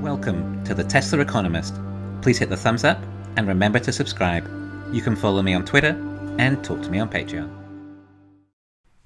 Welcome to the Tesla Economist. Please hit the thumbs up and remember to subscribe. You can follow me on Twitter and talk to me on Patreon.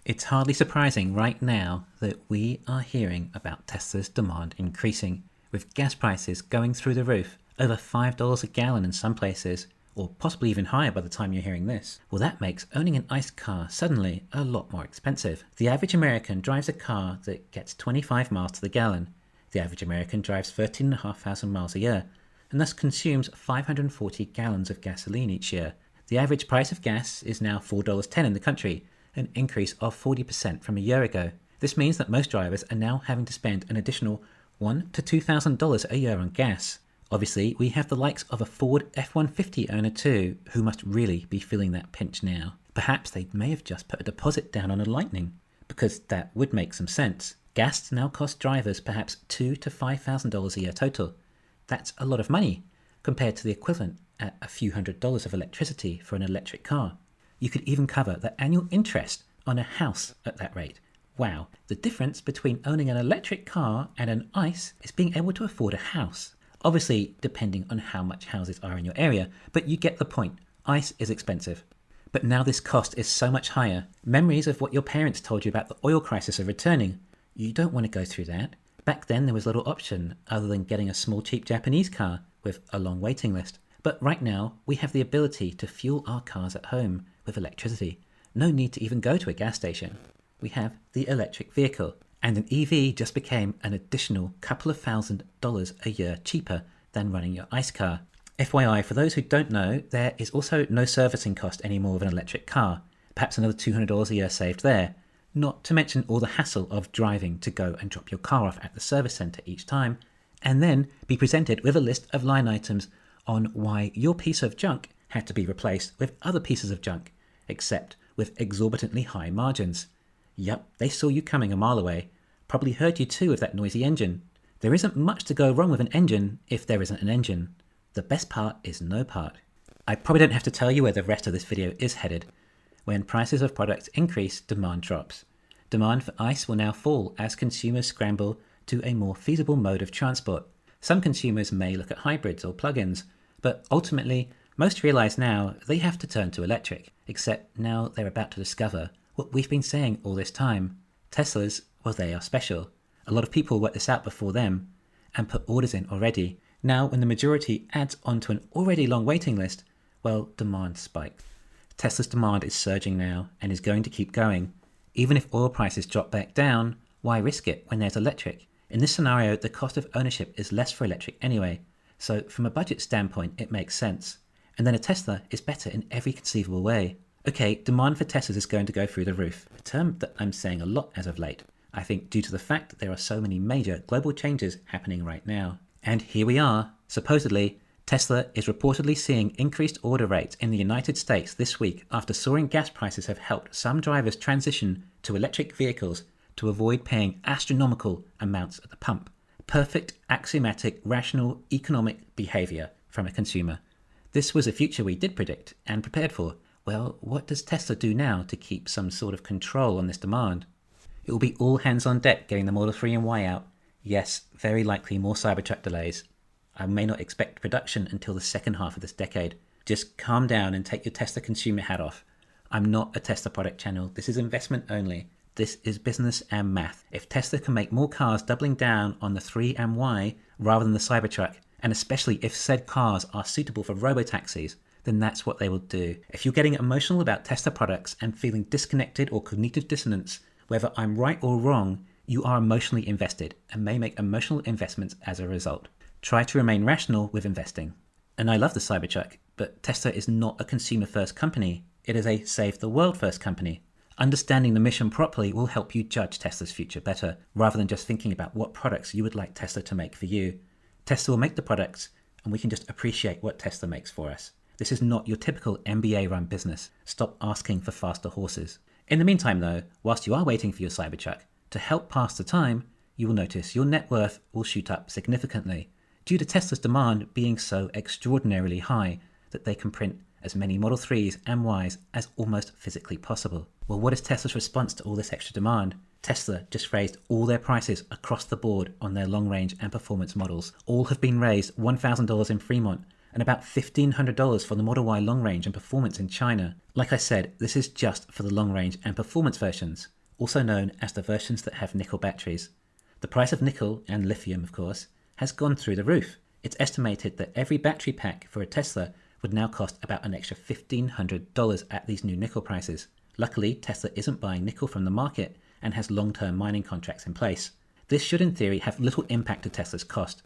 It's hardly surprising right now that we are hearing about Tesla's demand increasing, with gas prices going through the roof, over $5 a gallon in some places, or possibly even higher by the time you're hearing this. Well, that makes owning an ICE car suddenly a lot more expensive. The average American drives a car that gets 25 miles to the gallon. The average American drives 13,500 miles a year, and thus consumes 540 gallons of gasoline each year. The average price of gas is now $4.10 in the country, an increase of 40% from a year ago. This means that most drivers are now having to spend an additional $1,000 to $2,000 a year on gas. Obviously, we have the likes of a Ford F-150 owner too, who must really be feeling that pinch now. Perhaps they may have just put a deposit down on a Lightning, because that would make some sense. Gas now costs drivers perhaps $2,000 to $5,000 a year total. That's a lot of money, compared to the equivalent at a few $100s of electricity for an electric car. You could even cover the annual interest on a house at that rate. Wow, the difference between owning an electric car and an ICE is being able to afford a house. Obviously, depending on how much houses are in your area, but you get the point. ICE is expensive. But now this cost is so much higher. Memories of what your parents told you about the oil crisis are returning. You don't want to go through that. Back then there was little option other than getting a small cheap Japanese car with a long waiting list. But right now we have the ability to fuel our cars at home with electricity. No need to even go to a gas station. We have the electric vehicle, and an EV just became an additional couple of $1,000s a year cheaper than running your ICE car. FYI, for those who don't know, there is also no servicing cost anymore of an electric car. Perhaps another $200 a year saved there. Not to mention all the hassle of driving to go and drop your car off at the service centre each time, and then be presented with a list of line items on why your piece of junk had to be replaced with other pieces of junk, except with exorbitantly high margins. Yup, they saw you coming a mile away, probably heard you too with that noisy engine. There isn't much to go wrong with an engine if there isn't an engine. The best part is no part. I probably don't have to tell you where the rest of this video is headed. When prices of products increase, demand drops. Demand for ICE will now fall as consumers scramble to a more feasible mode of transport. Some consumers may look at hybrids or plug-ins, but ultimately, most realize now they have to turn to electric, except now they're about to discover what we've been saying all this time. Teslas, well, they are special. A lot of people worked this out before them and put orders in already. Now, when the majority adds onto an already long waiting list, well, demand spikes. Tesla's demand is surging now and is going to keep going. Even if oil prices drop back down, why risk it when there's electric? In this scenario, the cost of ownership is less for electric anyway, so from a budget standpoint, it makes sense. And then a Tesla is better in every conceivable way. Okay, demand for Teslas is going to go through the roof, a term that I'm saying a lot as of late. I think due to the fact that there are so many major global changes happening right now. And here we are, supposedly, Tesla is reportedly seeing increased order rates in the United States this week after soaring gas prices have helped some drivers transition to electric vehicles to avoid paying astronomical amounts at the pump. Perfect, axiomatic, rational, economic behavior from a consumer. This was a future we did predict and prepared for. Well, what does Tesla do now to keep some sort of control on this demand? It will be all hands on deck getting the Model 3 and Y out. Yes, very likely more Cybertruck delays. I may not expect production until the second half of this decade. Just calm down and take your Tesla consumer hat off. I'm not a Tesla product channel. This is investment only. This is business and math. If Tesla can make more cars doubling down on the 3 and Y rather than the Cybertruck, and especially if said cars are suitable for robotaxis, then that's what they will do. If you're getting emotional about Tesla products and feeling disconnected or cognitive dissonance, whether I'm right or wrong, you are emotionally invested and may make emotional investments as a result. Try to remain rational with investing. And I love the Cybertruck, but Tesla is not a consumer-first company. It is a save-the-world-first company. Understanding the mission properly will help you judge Tesla's future better, rather than just thinking about what products you would like Tesla to make for you. Tesla will make the products, and we can just appreciate what Tesla makes for us. This is not your typical MBA-run business. Stop asking for faster horses. In the meantime, though, whilst you are waiting for your Cybertruck, to help pass the time, you will notice your net worth will shoot up significantly, due to Tesla's demand being so extraordinarily high that they can print as many Model 3s and Ys as almost physically possible. Well, what is Tesla's response to all this extra demand? Tesla just raised all their prices across the board on their long range and performance models. All have been raised $1,000 in Fremont and about $1,500 for the Model Y long range and performance in China. Like I said, this is just for the long range and performance versions, also known as the versions that have nickel batteries. The price of nickel, and lithium of course, has gone through the roof. It's estimated that every battery pack for a Tesla would now cost about an extra $1,500 at these new nickel prices. Luckily, Tesla isn't buying nickel from the market and has long-term mining contracts in place. This should in theory have little impact to Tesla's cost.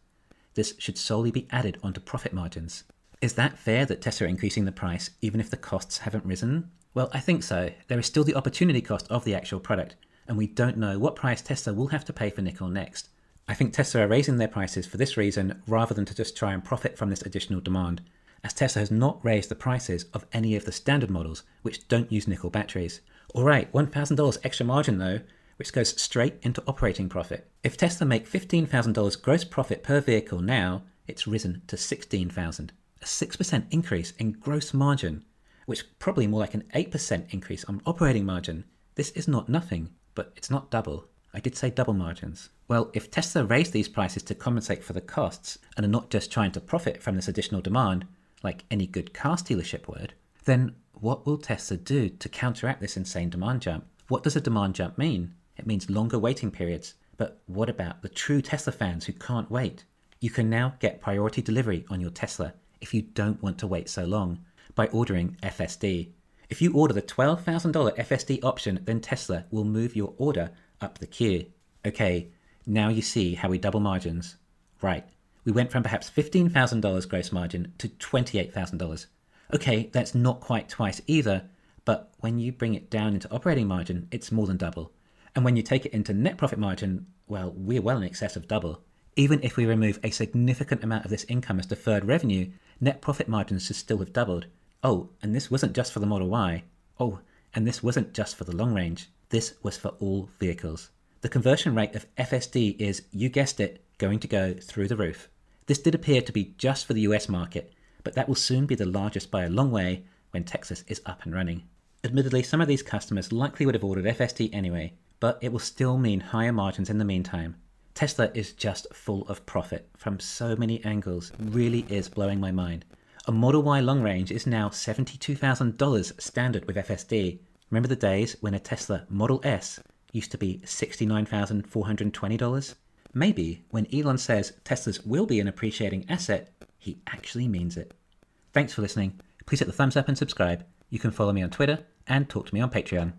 This should solely be added onto profit margins. Is that fair that Tesla are increasing the price even if the costs haven't risen? Well, I think so. There is still the opportunity cost of the actual product, and we don't know what price Tesla will have to pay for nickel next. I think Tesla are raising their prices for this reason rather than to just try and profit from this additional demand, as Tesla has not raised the prices of any of the standard models which don't use nickel batteries. Alright, $1,000 extra margin though, which goes straight into operating profit. If Tesla make $15,000 gross profit per vehicle now, it's risen to $16,000. A 6% increase in gross margin, which probably more like an 8% increase on operating margin. This is not nothing, but it's not double. I did say double margins. Well, if Tesla raised these prices to compensate for the costs and are not just trying to profit from this additional demand, like any good car dealership would, then what will Tesla do to counteract this insane demand jump? What does a demand jump mean? It means longer waiting periods. But what about the true Tesla fans who can't wait? You can now get priority delivery on your Tesla if you don't want to wait so long by ordering FSD. If you order the $12,000 FSD option, then Tesla will move your order up the queue. Okay, now you see how we double margins. Right, we went from perhaps $15,000 gross margin to $28,000. Okay, that's not quite twice either, but when you bring it down into operating margin, it's more than double. And when you take it into net profit margin, well, we're well in excess of double. Even if we remove a significant amount of this income as deferred revenue, net profit margins should still have doubled. Oh, and this wasn't just for the Model Y. Oh, and this wasn't just for the long range. This was for all vehicles. The conversion rate of FSD is, you guessed it, going to go through the roof. This did appear to be just for the US market, but that will soon be the largest by a long way when Texas is up and running. Admittedly, some of these customers likely would have ordered FSD anyway, but it will still mean higher margins in the meantime. Tesla is just full of profit from so many angles. It really is blowing my mind. A Model Y long range is now $72,000 standard with FSD. Remember the days when a Tesla Model S used to be $69,420? Maybe when Elon says Teslas will be an appreciating asset, he actually means it. Thanks for listening. Please hit the thumbs up and subscribe. You can follow me on Twitter and talk to me on Patreon.